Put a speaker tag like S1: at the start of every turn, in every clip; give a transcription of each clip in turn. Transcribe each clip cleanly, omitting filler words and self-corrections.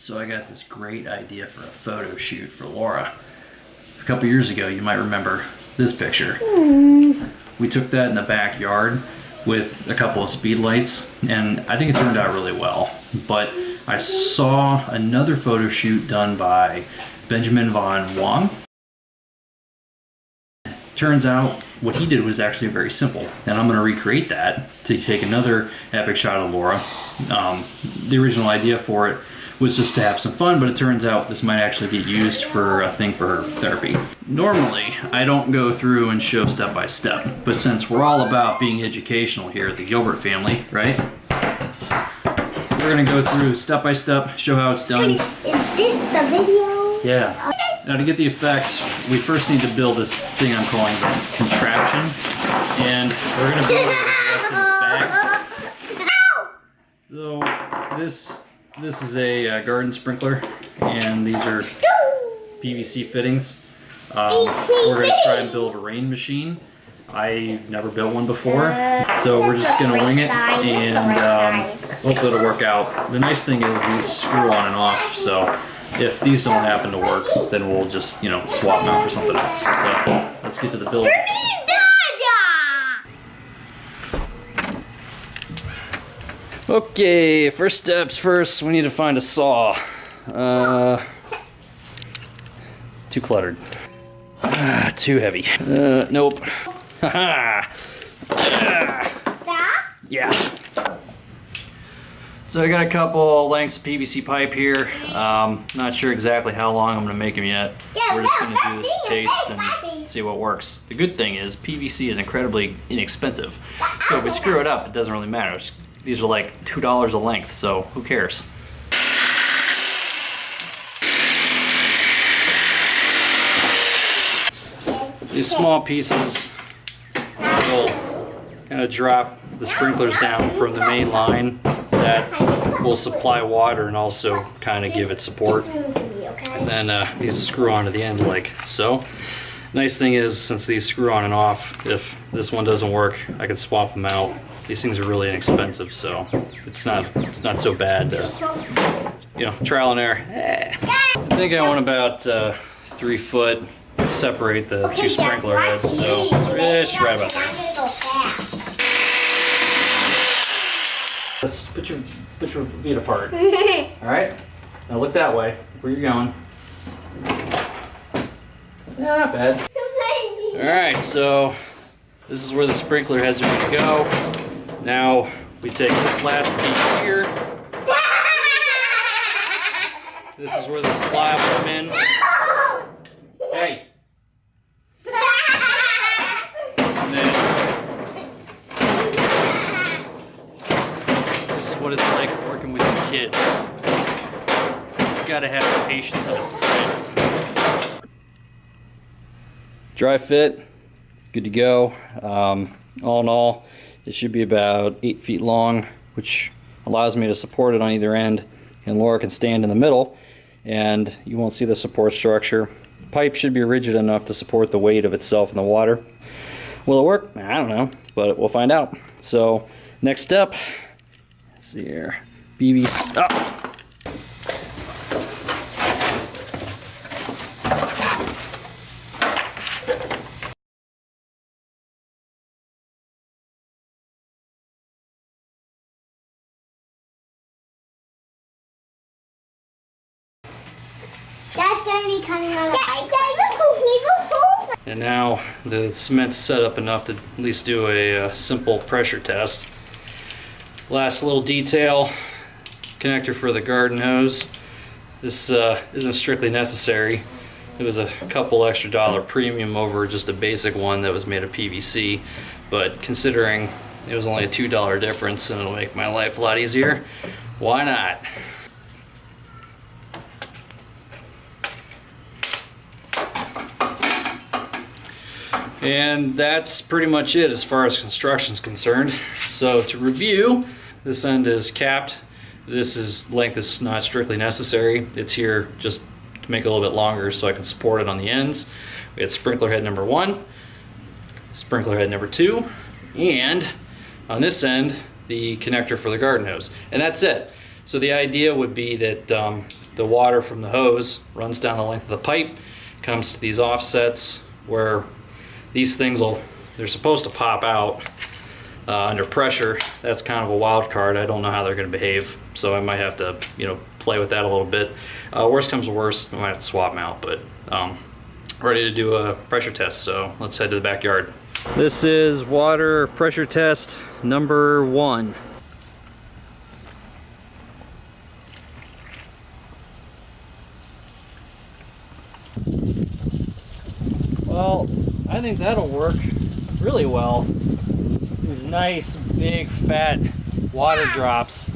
S1: So I got this great idea for a photo shoot for Laura. A couple years ago, you might remember this picture. We took that in the backyard with a couple of speed lights, and I think it turned out really well. But I saw another photo shoot done by Benjamin von Wong. Turns out what he did was actually very simple, and I'm going to recreate that to take another epic shot of Laura. The original idea for it was just to have some fun, but it turns out this might actually get used for a thing for her therapy. Normally, I don't go through and show step by step, but since we're all about being educational here at the Gilbert family, right? We're gonna go through step by step, show how it's done.
S2: Is this the video?
S1: Yeah. Now to get the effects, we first need to build this thing I'm calling the contraption, and we're gonna build it back. So this is a garden sprinkler, and these are PVC fittings. We're going to try and build a rain machine. I've never built one before, so we're just going to wing it, and hopefully it'll work out. The nice thing is these screw on and off, so if these don't happen to work, then we'll just, you know, swap them out for something else. So let's get to the build. Okay, first steps first, we need to find a saw. It's too cluttered. Too heavy. Nope. Haha. Yeah. So I got a couple lengths of PVC pipe here. Not sure exactly how long I'm gonna make them yet. We're just gonna do this taste and see what works. The good thing is PVC is incredibly inexpensive. So if we screw it up, it doesn't really matter. These are like $2 a length, so who cares? These small pieces will kind of drop the sprinklers down from the main line that will supply water and also kind of give it support. And then these screw onto the end like so. Nice thing is, since these screw on and off, if this one doesn't work, I can swap them out. These things are really inexpensive, so it's not so bad to, you know, trial and error. I think I want about 3 foot to separate the two sprinkler heads, so just right about there. Let's put your feet apart. All right, now look that way. Where you going? Yeah, not bad. All right, so this is where the sprinkler heads are going to go. Now we take this last piece here. This is where the supply will come in. Hey. And then this is what it's like working with your kids. You gotta have the patience of a saint. Dry fit, good to go. All in all, it should be about 8 feet long, which allows me to support it on either end, and Laura can stand in the middle and you won't see the support structure. The pipe should be rigid enough to support the weight of itself in the water. Will it work? I don't know, but we'll find out. So next step, let's see here, PVC. Oh.
S2: That's going to be coming on the pipe.
S1: And now the cement's set up enough to at least do a simple pressure test. Last little detail, connector for the garden hose. This isn't strictly necessary. It was a couple extra dollar premium over just a basic one that was made of PVC, but considering it was only a $2 difference and it'll make my life a lot easier, why not? And that's pretty much it as far as construction is concerned. So to review, this end is capped. This length is not strictly necessary. It's here just to make it a little bit longer so I can support it on the ends. We had sprinkler head number 1, sprinkler head number 2, and on this end, the connector for the garden hose. And that's it. So the idea would be that the the water from the hose runs down the length of the pipe, comes to these offsets where these things they're supposed to pop out under pressure. That's kind of a wild card. I don't know how they're going to behave, so I might have to, play with that a little bit. Worst comes to worst, I might have to swap them out, but ready to do a pressure test, so let's head to the backyard. This is water pressure test number 1. Well, I think that'll work really well. These nice, big, fat water drops.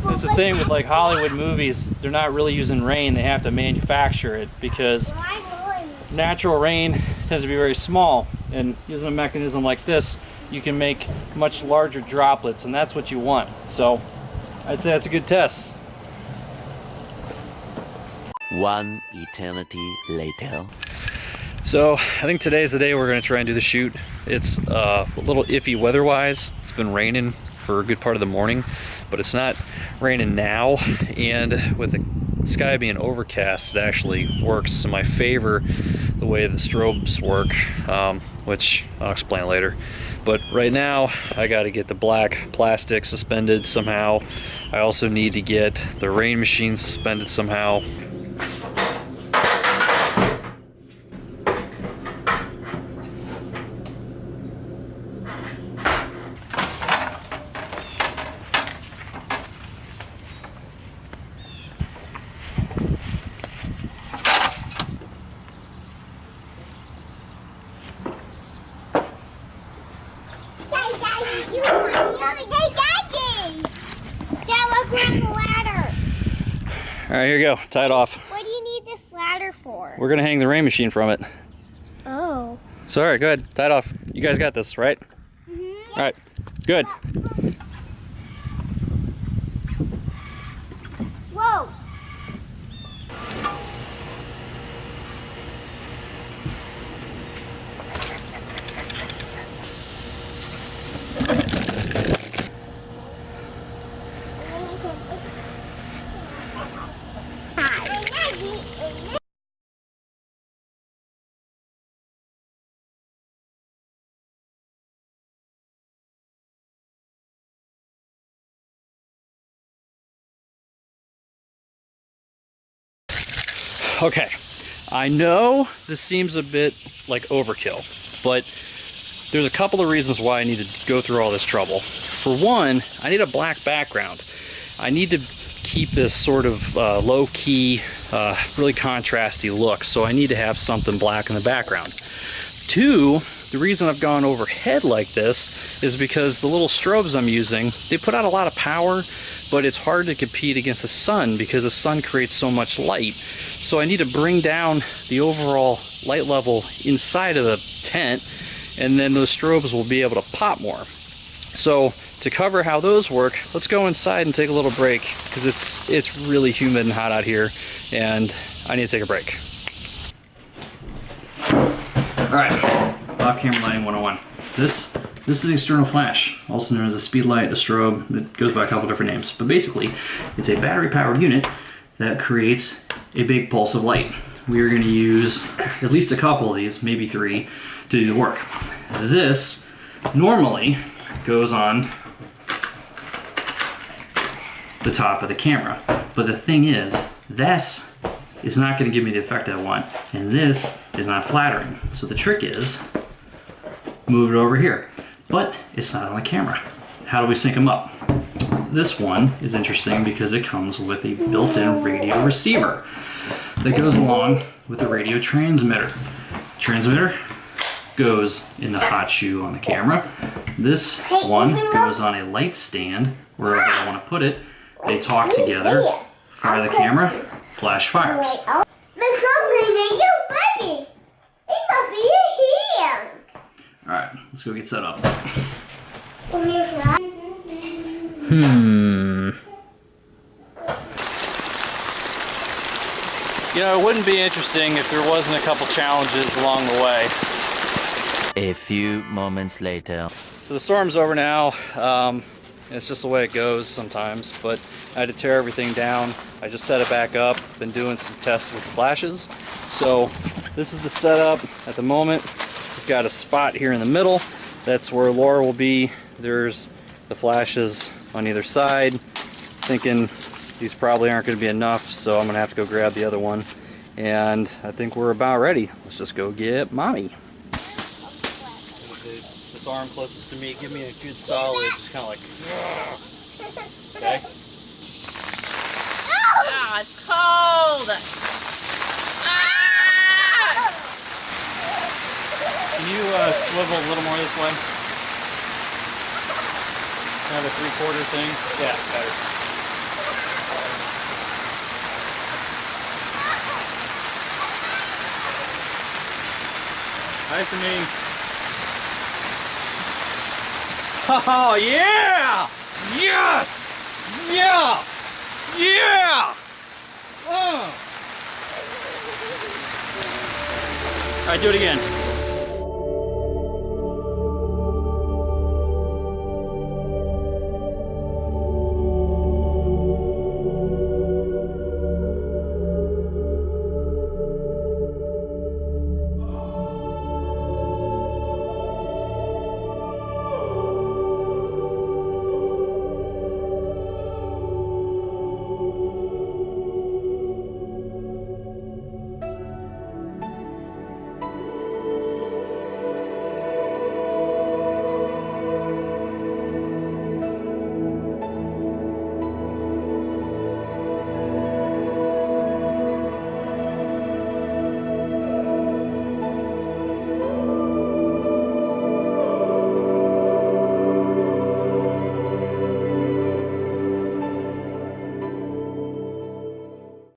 S1: It's a thing with like Hollywood movies, they're not really using rain, they have to manufacture it because natural rain tends to be very small, and using a mechanism like this, you can make much larger droplets, and that's what you want. So I'd say that's a good test.
S3: One eternity later.
S1: So I think today's the day we're going to try and do the shoot. It's a little iffy weather-wise. It's been raining for a good part of the morning, but it's not raining now, and with the sky being overcast, it actually works in my favor the way the strobes work, which I'll explain later. But right now I got to get the black plastic suspended somehow. I also need to get the rain machine suspended somehow. Alright, here you go. Tie it off.
S2: What do you need this ladder for?
S1: We're going to hang the rain machine from it.
S2: Oh.
S1: Sorry, go ahead. Tie it off. You guys got this, right?
S2: Mm-hmm.
S1: Alright, good.
S2: Whoa.
S1: Okay, I know this seems a bit like overkill, but there's a couple of reasons why I need to go through all this trouble. For one, I need a black background. I need to keep this sort of low-key, really contrasty look, so I need to have something black in the background. Two, the reason I've gone overhead like this is because the little strobes I'm using, they put out a lot of power, but it's hard to compete against the sun because the sun creates so much light. So I need to bring down the overall light level inside of the tent, and then those strobes will be able to pop more. So to cover how those work, let's go inside and take a little break because it's really humid and hot out here, and I need to take a break. Alright, off-camera lighting 101. This is an external flash, also known as a speed light, a strobe. It goes by a couple different names. But basically, it's a battery-powered unit that creates a big pulse of light. We are going to use at least a couple of these, maybe 3, to do the work. This normally goes on the top of the camera. But the thing is, this is not going to give me the effect I want, and this is not flattering. So the trick is, move it over here. But it's not on the camera. How do we sync them up? This one is interesting because it comes with a built-in radio receiver that goes along with the radio transmitter. Transmitter goes in the hot shoe on the camera. This one goes on a light stand wherever I want to put it. They talk together, fire the camera, flash fires. Alright, let's go get set up. You know, it wouldn't be interesting if there wasn't a couple challenges along the way.
S3: A few moments later.
S1: So the storm's over now. It's just the way it goes sometimes, but I had to tear everything down. I just set it back up. Been doing some tests with flashes. So this is the setup at the moment. We've got a spot here in the middle. That's where Laura will be. There's the flashes on either side. Thinking these probably aren't going to be enough, so I'm going to have to go grab the other one. And I think we're about ready. Let's just go get Mommy. This arm closest to me, give me a good solid, just kind of like, okay?
S4: Ah, it's cold! Ah!
S1: Can you swivel a little more this way? Kind of a 3/4 thing? Yeah, better. Hi, for me. Oh, yeah! Yes! Yeah! Yeah! All right, do it again.